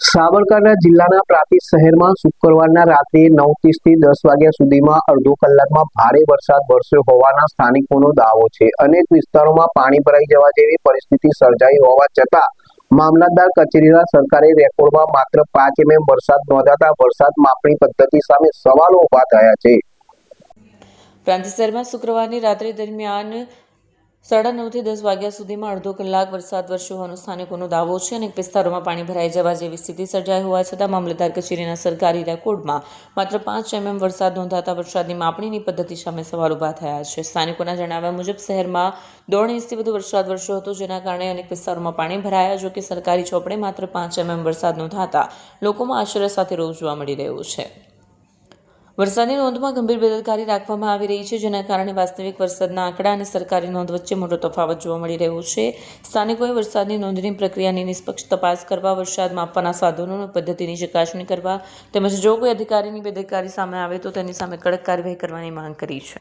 સાબરકાંઠા જિલ્લાના પ્રાંતિજ શહેરમાં શુક્રવારના રાત્રે 9:30 થી 10 વાગ્યા સુધીમાં અડધો કલાકમાં ભારે વરસાદ વરસ્યો હોવાના સ્થાનિકોનો દાવો છે। અનેક વિસ્તારોમાં પાણી ભરાઈ જવા જેવી પરિસ્થિતિ સર્જાઈ હોવા છતાં મામલતદાર કચેરીના સરકારી રેકોર્ડમાં માત્ર 5 mm વરસાદ નોંધાતા વરસાદ માપણી પદ્ધતિ સામે સવાલો ઊભા થયા છે। પ્રાંતિજ શહેરમાં શુક્રવારની રાત્રે દરમિયાન 9:30 થી 10 વાગ્યા સુધીમાં અડધો કલાક વરસાદ વરસ્યો હોવાનો સ્થાનિકોનો દાવો છે। અનેક વિસ્તારોમાં પાણી ભરાઈ જવા જેવી સ્થિતિ સર્જાઈ હોવા છતાં મામલતદાર કચેરીના સરકારી રેકોર્ડમાં માત્ર 5 mm વરસાદ નોંધાતા વરસાદની માપણીની પદ્ધતિ સામે સવાલ ઊભા થયા છે। સ્થાનિકોના જણાવ્યા મુજબ શહેરમાં 1.5 ઇંચથી વધુ વરસાદ વરસ્યો હતો, જેના કારણે અનેક વિસ્તારોમાં પાણી ભરાયા। જો કે સરકારી ચોપડે માત્ર 5 mm વરસાદ નોંધાતા લોકોમાં આશ્ચર્ય સાથે રોષ જોવા મળી રહ્યો છે। વરસાદની નોંધમાં ગંભીર બેદરકારી રાખવામાં આવી રહી છે, જેના કારણે વાસ્તવિક વરસાદના આંકડા અને સરકારી નોંધ વચ્ચે મોટો તફાવત જોવા મળી રહ્યો છે। સ્થાનિકોએ વરસાદની નોંધની પ્રક્રિયાની નિષ્પક્ષ તપાસ કરવા, વરસાદ માપવાના સાધનો અને પદ્ધતિની ચકાસણી કરવા તેમજ જો કોઈ અધિકારીની બેદરકારી સામે આવે તો તેની સામે કડક કાર્યવાહી કરવાની માંગ કરી છે।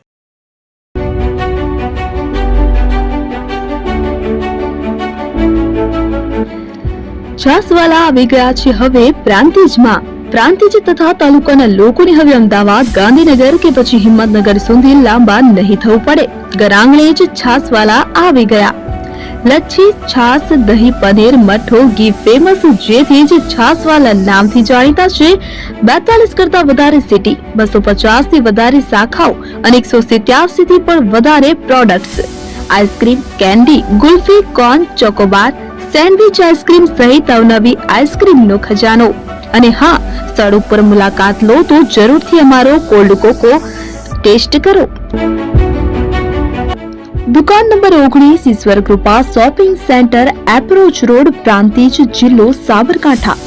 છાસવાલા આવી ગયા છે હવે પ્રાંતિજમાં। પ્રાંતિજ તથા તાલુકાના લોકોને હવે અમદાવાદ, ગાંધીનગર કે પછી હિંમતનગર સુધી લાંબા નહીં થવું પડે। ઘર આંગણે જ છાસવાલા આવી ગયા। લચ્છી, છાસ, દહીં, પનીર, મઠો, ઘી ફેમસ, જેથી જ છાસવાલા નામથી જાણીતા છે। 42 કરતા વધારે સિટી, 250 થી વધારે શાખાઓ અને 187 થી પણ વધારે products. Ice cream, candy, kulfi, corn, Chocobar, sandwich ice cream સહિત અવનવી આઈસ્ક્રીમનો ખજાનો। અને હા, સ્થળ ઉપર મુલાકાત લો તો જરૂરથી અમારો કોલ્ડ કોકો ટેસ્ટ કરો। દુકાન number 19, Ishwar Krupa shopping centre, approach road, Prantij, જિલ્લો Sabarkantha.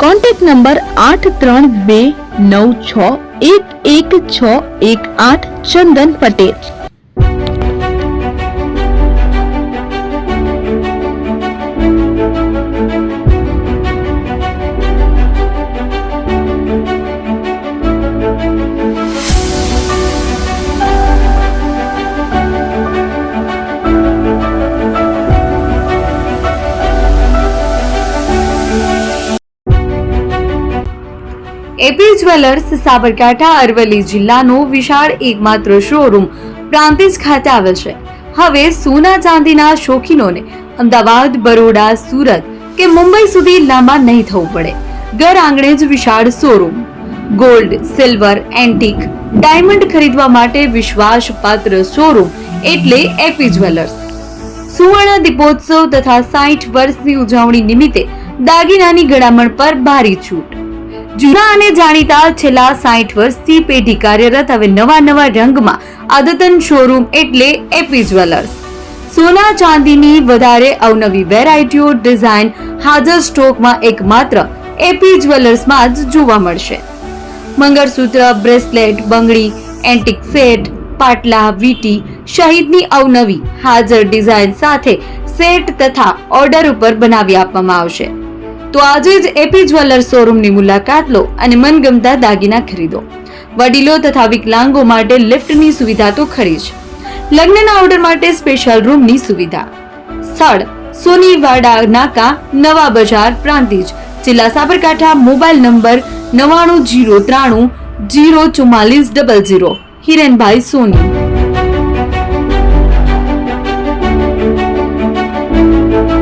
Contact number 8329611618 Chandan Patel. AP jewellers Sabarkantha Aravalli જિલ્લાનો વિશાળ એકમાત્ર શોરૂમ પ્રાંતિજ ખાતે આવેલ છે। હવે સોના ચાંદીના શોખીનોને અમદાવાદ, બરોડા, સુરત કે મુંબઈ સુધી લાંબા નહીં થવું પડે। ઘર આંગણે જ વિશાળ showroom. Gold, silver, antique, diamond ખરીદવા માટે વિશ્વાસપાત્ર શોરૂમ એટલે એપી જ્વેલર્સ। સુવર્ણ દીપોત્સવ તથા 60 વર્ષની ઉજવણી નિમિત્તે દાગીનાની ગળામણ પર ભારી છૂટ। જૂના અને જાણીતા છેલ્લા 60 વર્ષથી પેઢી કાર્યરત હવે નવા રંગમાં અદ્યતન શોરૂમ એટલે એપી જ્વેલર્સ। સોના ચાંદીની વધારે અવનવી વેરાયટીઓ, ડિઝાઇન હાજર સ્ટોકમાં એકમાત્ર એપી જ્વેલર્સમાં જ જોવા મળશે। મંગળસૂત્ર, બ્રેસલેટ, બંગડી, એન્ટિક સેટ, પાટલા, વીટી સહિતની અવનવી હાજર ડિઝાઇન સાથે સેટ તથા ઓર્ડર ઉપર બનાવી આપવામાં આવશે। તો આજે જ એપી જ્વેલર્સ શોરૂમની મુલાકાત લો અને મનગમતા દાગીના ખરીદો। વડીલો તથા વિકલાંગો માટે લિફ્ટની સુવિધા તો ખરી જ, લગ્નના ઓર્ડર માટે સ્પેશિયલ રૂમની સુવિધા। સ્થળ સોનીવાડા નાકા, નવા બજાર, પ્રાંતિજ, જિલ્લા સાબરકાંઠા। Mobile number 9903004400। હિરેનભાઈ સોની।